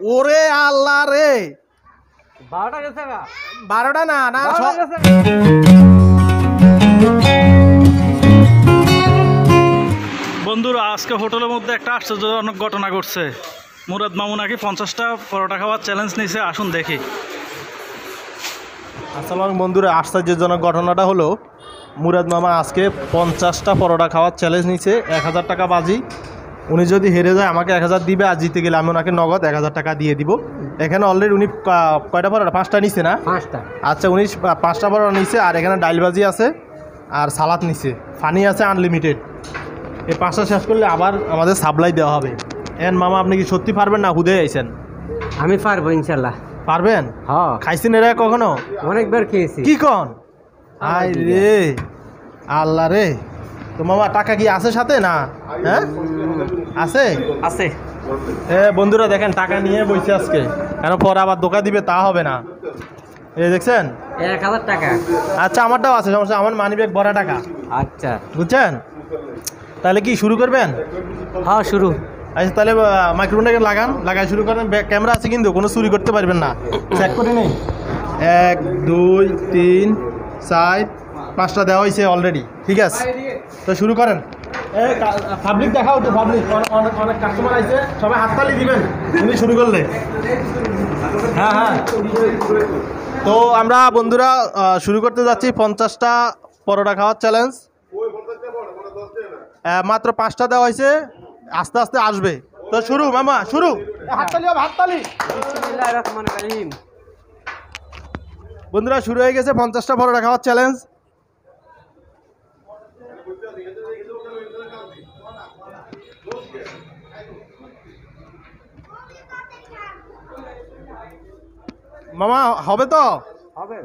ওরে আল্লাহ রে, 12টা গেছে গা। 12টা না না বন্ধুরা, আজকে হোটেলের মধ্যে একটা আশ্চর্যজনক ঘটনা ঘটছে। মুরাদ মামু নাকি 50টা পরোটা খাওয়ার চ্যালেঞ্জ নিয়েছে। আসুন দেখি। আসসালাম বন্ধুরা, আশ্চর্যজনক ঘটনাটা হলো মুরাদ মামা আজকে 50টা পরোটা খাওয়ার চ্যালেঞ্জ নিয়েছে। 1000 টাকা বাজি। উনি যদি হেরে যায় আমাকে 1000 দিবে, আর জিতে গেলে আমি ওনাকে নগদ 1000 টাকা দিয়ে দিব। এখানে অলরেডি উনি কয়টা পরোটা? 5টা নিছে না? 5টা। আচ্ছা, উনি 5টা পরোটা নিছে, আর এখানে ডাইলবাজি আছে আর সালাদ নিছে, ফানি আছে আনলিমিটেড। এই 5টা শেষ করলে আবার আমাদের সাপ্লাই দেওয়া হবে। মামা, আপনি কি সত্যি পারবেন না হুদে আইছেন? আমি পারবো ইনশাল্লাহ। পারবেন? হ্যাঁ, খাইছেন এরা কখনো? অনেকবার খেয়েছি। কি কন? আই রে আল্লাহ রে। তো মামা, টাকা কি আছে সাথে না? হ্যাঁ, আছে আছে। বন্ধুরা দেখেন, টাকা নিয়ে বইছে আজকে, কেন পরে আবার দোকা দিবে তা হবে না। এই দেখছেন, 1000 টাকা। আচ্ছা, আমারটাও আছে, সমস্যা, আমার মানি ব্যাগ ভরা টাকা। আচ্ছা, বুঝছেন? তাহলে কি শুরু করবেন? হ্যাঁ শুরু। আচ্ছা, তাহলে মাইক্রোফোনটাকে লাগাই শুরু করেন। ক্যামেরা আছে কিন্তু, কোনো চুরি করতে পারবেন না। চেক করে নেই। 1 2 3 4 5টা দেওয়া হয়েছে অলরেডি। ঠিক আছে, তো শুরু করেন। পাবলিক দেখাও তো, পাবলিক অনেক কাস্টমার আছে, সবাই হাততালি দিবেন উনি শুরু করলে। হ্যাঁ হ্যাঁ, তো আমরা বন্ধুরা শুরু করতে যাচ্ছি 50টা পরোটা খাওয়ার চ্যালেঞ্জ। মাত্র 5টা দেওয়া হয়েছে, আস্তে আস্তে আসবে। তো শুরু মামা, শুরু। হাততালি হবে, হাততালি। বিসমিল্লাহির রহমানির রহিম। বন্ধুরা, শুরু হয়ে গেছে 50টা পরোটা খাওয়ার চ্যালেঞ্জ। মামা, হবে তো? হবে।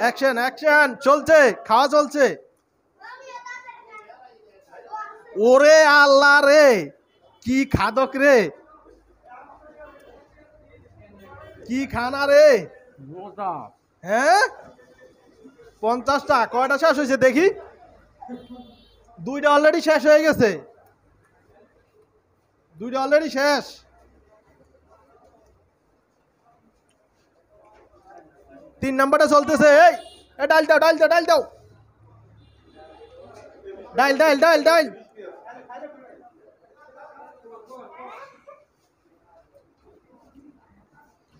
অ্যাকশন অ্যাকশন, চলছে, খাওয়া চলছে। ওরে আল্লাহ রে, কি খাদক রে, কি খানা রে। হ্যাঁ, 50টা কয়টা শেষ হয়েছে দেখি? 2টা অলরেডি শেষ হয়ে গেছে, 2টা অলরেডি শেষ। তিন নাম্বারটা চলতেছে। এই ডাইল দাও, ডাইল দাও, ডাইল দাও, ডাইল ডাইল ডাইল ডাইল।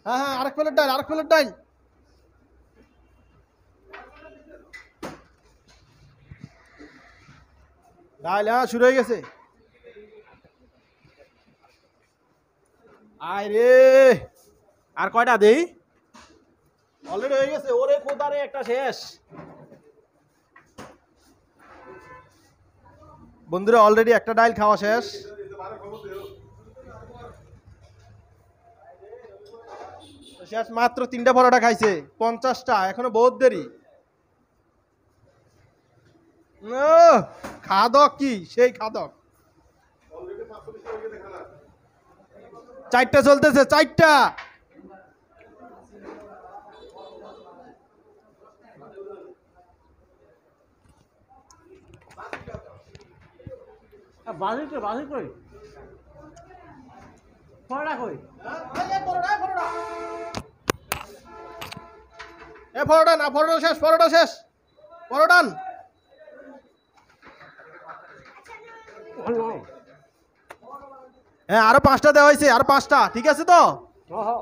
হ্যাঁ হ্যাঁ, আরেক প্লেট ডাইল, আরেক প্লেট ডাইল। ডাইল, হ্যাঁ, শুরু হয়ে গেছে। আয় রে, আর কয়টা দেই? অলরেডি হয়ে গেছে। ওরে কোদারে, একটা শেষ। বন্ধুরা, অলরেডি একটা ডাইল খাওয়া শেষ। শেষ, মাত্র 3টা পরোটা খাইছে। 50টা, এখনো বহুত দেরি। খাদক কি সেই খাদক। 4টা চলতেছে, 4টা। বাজি কই? পড়া কই? পরোটা না, পরোটা শেষ, পরোটা শেষ, পরোটা। হ্যাঁ, আরো 5টা দেওয়া হয়েছে, আরো 5টা। ঠিক আছে তো?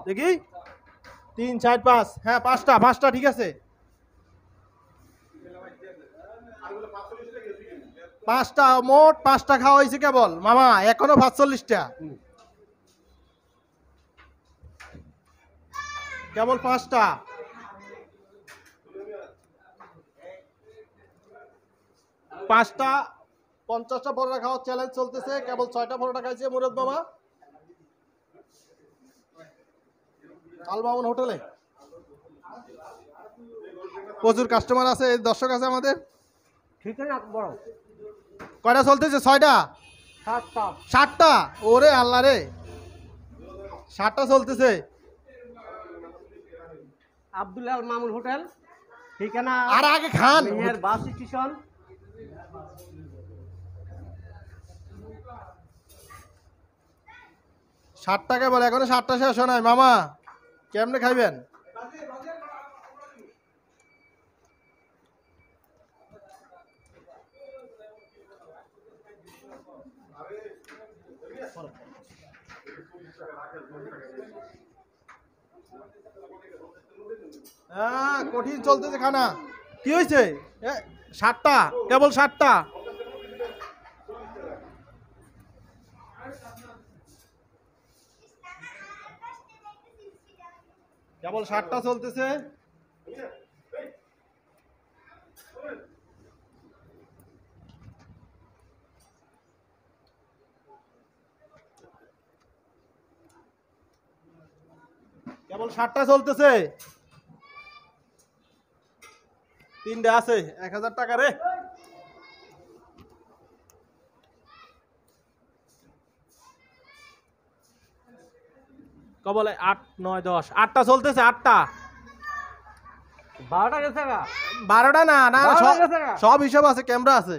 দেখি, 3 4 5, হ্যাঁ 5টা, 5টা ঠিক আছে। 5টা মোট, 5টা খাওয়া হয়েছে কেবল মামা, এখনো 45টা, কেবল 5টা। 5টা 50টা পরোটা খাওয়ার চ্যালেঞ্জ চলতেছে। কেবল 6টা পরোটা খাইছে মুরাদ মামা, আল মামুন হোটেলে। প্রচুর কাস্টমার আছে, দর্শক আছে আমাদের। ঠিক আছে, বড় কয়টা চলতেছে? 6টা, 7টা। 7টা। ওরে আল্লাহ রে, 7টা চলতেছে। আব্দুল্লাহ মামুন হোটেল, ঠিকানা আর আগে খান। Meher bus station. 60 টাকা বলে, এখনো 60টা শেষ হয় নাই মামা, কেমনে খাইবেন? হ্যাঁ কঠিন চলতেছে খানা। কি হয়েছে? 60টা, কেবল 60টা। কেবল 60টা চলতেছে। কেবল 60টা চলতেছে। 3টে আছে, 1000 টাকা রে। কবলে 8 9 10, 8টা চলতেছে। 8টা 12টা গেছে গা। 12টা না না, 12টা গেছে গা। সব হিসাব আছে, ক্যামেরা আছে।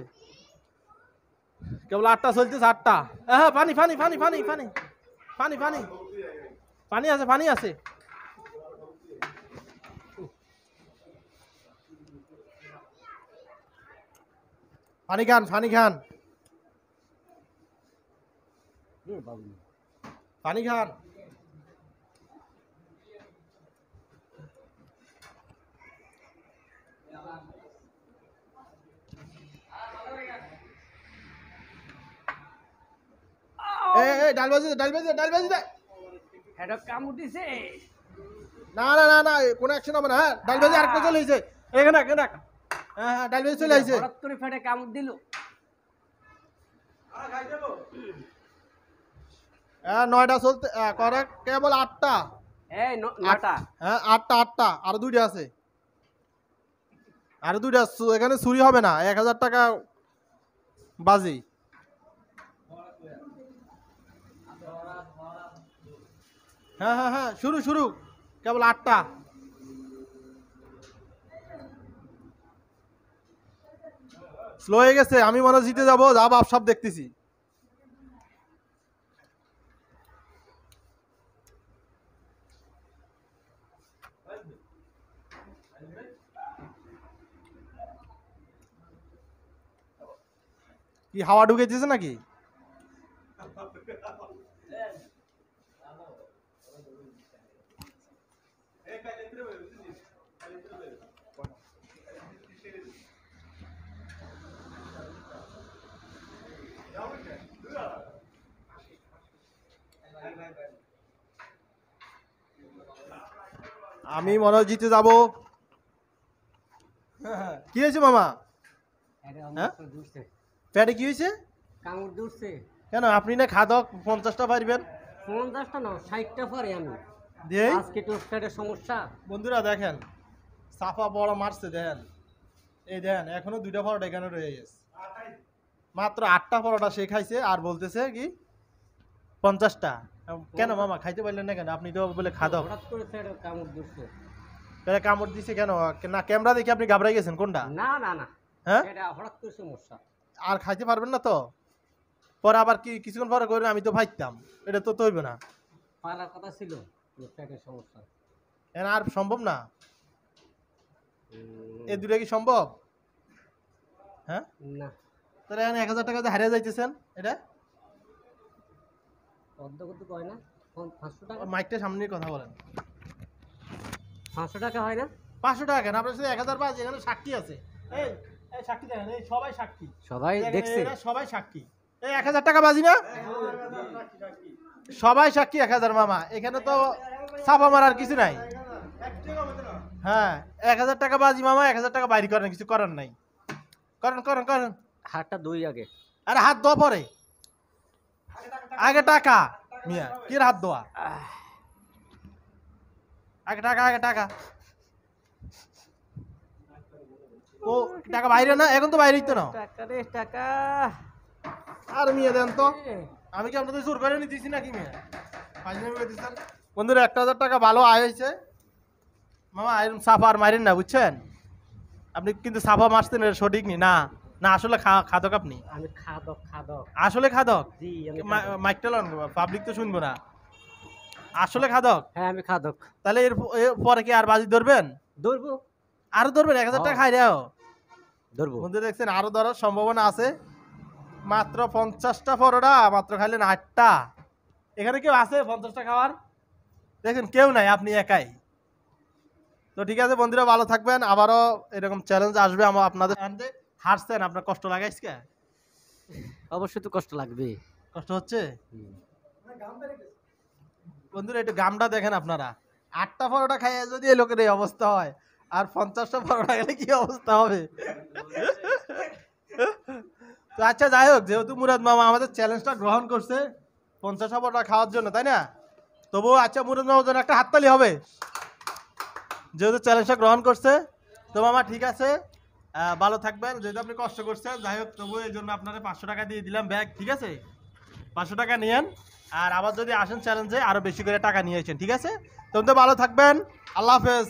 কেবল 8টা চলতেছে। 8টা। হ্যাঁ পানি পানি পানি পানি পানি পানি পানি পানি আছে, পানি আছে। পানি খান, পানি খান, পানি খান। এই ডাল ভাজি দে, ডাল ভাজি দে, ডাল ভাজি দে। এটা কামড় দিছে। না না না না, কোনো অ্যাকশন হবে না। হ্যাঁ ডাল ভাজি আরেকটা চলে এসেছে এখানে এখানে। হ্যাঁ হ্যাঁ ডাল ভাজি চলে আসছে। হঠাৎ করে ফেটে কামড় দিল। হ্যাঁ 9টা চলতে করে, কেবল 8টা। এই 9টা। হ্যাঁ 8টা 8টা, আরো 2টা আছে, আরো 2টা। এখানে চুরি হবে না, 1000 টাকা বাজি। হ্যাঁ হ্যাঁ হ্যাঁ শুরু শুরু, কেবল 8টা। স্লো হয়ে গেছে, আমি মনে হয় জিতে যাবো, যা বাপ সব দেখতেছি। কি হাওয়া ঢুকে দিয়েছে নাকি? আমি মনে হয় জিতে যাবো। কি হয়েছে মামা? হ্যাঁ? পেটে কি হয়েছে? কামড় দিচ্ছে। কেন আপনি না খাদক 50টা পারবেন? 50টা না, 60টা পারি আমি। দিয়ে আজকে তো পেটের সমস্যা। বন্ধুরা দেখেন, সাফা বড় মারছে দেখেন। এই দেখেন এখনো 2টা পরোটা এখানে রয়ে গেছে। মাত্র 8টা পরোটা সে খাইছে, আর বলতেছে কি 50টা। কেন মামা খাইতে পারলেন না কেন? আপনি তো বলে খাদক। হঠাৎ করে পেটে কামড় দিচ্ছে। পেটে কামড় দিছে কেন? না ক্যামেরা দেখে আপনি ঘাবড়াই গেছেন কোনটা? না না না, হ্যাঁ এটা হঠাৎ করে সমস্যা। আর খাইতে পারবেন না তো? পরে আবার কি কিছুক্ষণ পরে করেন আমি তো ভাইতাম, এটা তো হইবে না। পারার কথা ছিল, পেটের সমস্যা। এখন আর সম্ভব না। এই দুটো কি সম্ভব? হ্যাঁ না, তাহলে এখন 1000 টাকা হারিয়ে যাইতেছেন। এটা অর্ধ করতে কয় না, 500 টাকা। মাইকটা সামনে কথা বলেন। 500 টাকা হয় না? 500 টাকা কেন? আপনার সাথে 1000 পাঁচ, এখানে সাক্ষী আছে। এই এই সাক্ষী দেখেন, এই সবাই সাক্ষী, সবাই দেখছে। এরা সবাই সাক্ষী। এই 1000 টাকা বাজি না, সবাই সাক্ষী। 1000 মামা, এখানে তো ছাপা মারার কিছু নাই। হ্যাঁ 1000 টাকা বাজি মামা, 1000 টাকা বাইরে করেন, কিছু করার নাই। করেন করেন করেন। হাতটা দুই আগে। আরে হাত ধোয়া পরে, আগে টাকা মিয়া, কি হাত ধোয়া? আগে টাকা, আগে টাকা। ও টাকা বাইরে না, এখন তো বাইরেই তো না। টাকা রে টাকা। আর মিয়া দেন তো, আমি কি আপনাদের জোর করে নিতেছি নাকি মিয়া? বন্ধুরা 1000 টাকা ভালো আয় হয়েছে। মামা এরকম সাফা আর মারেন না বুঝছেন, আপনি কিন্তু সাফা মারছেন এটা সঠিক নি না, না আসলে খাদক আপনি, আমি খাদক খাদক। আসলে খাদক, জি আমি মাইকটা লন পাবলিক তো শুনবো না, আসলে খাদক। হ্যাঁ আমি খাদক। তাহলে এর পরে কি আর বাজি ধরবেন? ধরবো আরো ধরবেন 1000 টাকা খাই রেও ধরবো। বন্ধু দেখছেন আরো ধরার সম্ভাবনা আছে। মাত্র 50টা পরোটা মাত্র খাইলেন 8টা। এখানে কেউ আছে 50টা খাওয়ার? দেখেন কেউ নাই, আপনি একাই। তো ঠিক আছে বন্ধুরা, ভালো থাকবেন, আবারও এরকম চ্যালেঞ্জ আসবে আমার আপনাদের। হারছেন, আপনার কষ্ট লাগাইছে কে? অবশ্যই তো কষ্ট লাগবে। কষ্ট হচ্ছে বন্ধুরা, একটু গামটা দেখেন আপনারা। 8টা পরোটা খাইয়ে যদি এই লোকের এই অবস্থা হয়, আর 50টা পরোটা গেলে কি অবস্থা হবে? তো আচ্ছা যাই হোক, যেহেতু মুরাদ মামা আমাদের চ্যালেঞ্জটা গ্রহণ করছে 50টা পরোটা খাওয়ার জন্য, তাই না? তবুও আচ্ছা মুরাদ মামার জন্য একটা হাততালি হবে, যেহেতু চ্যালেঞ্জটা গ্রহণ করছে। তো মামা ঠিক আছে, ভালো থাকবেন, যেহেতু আপনি কষ্ট করছেন। যাই হোক তবু এই জন্য আপনারা 500 টাকা দিয়ে দিলাম ব্যাগ, ঠিক আছে? 500 টাকা নিয়েন, আর আবার যদি আসেন চ্যালেঞ্জে আরো বেশি করে টাকা নিয়ে আসেন, ঠিক আছে? তখন তো ভালো থাকবেন, আল্লাহ হাফেজ।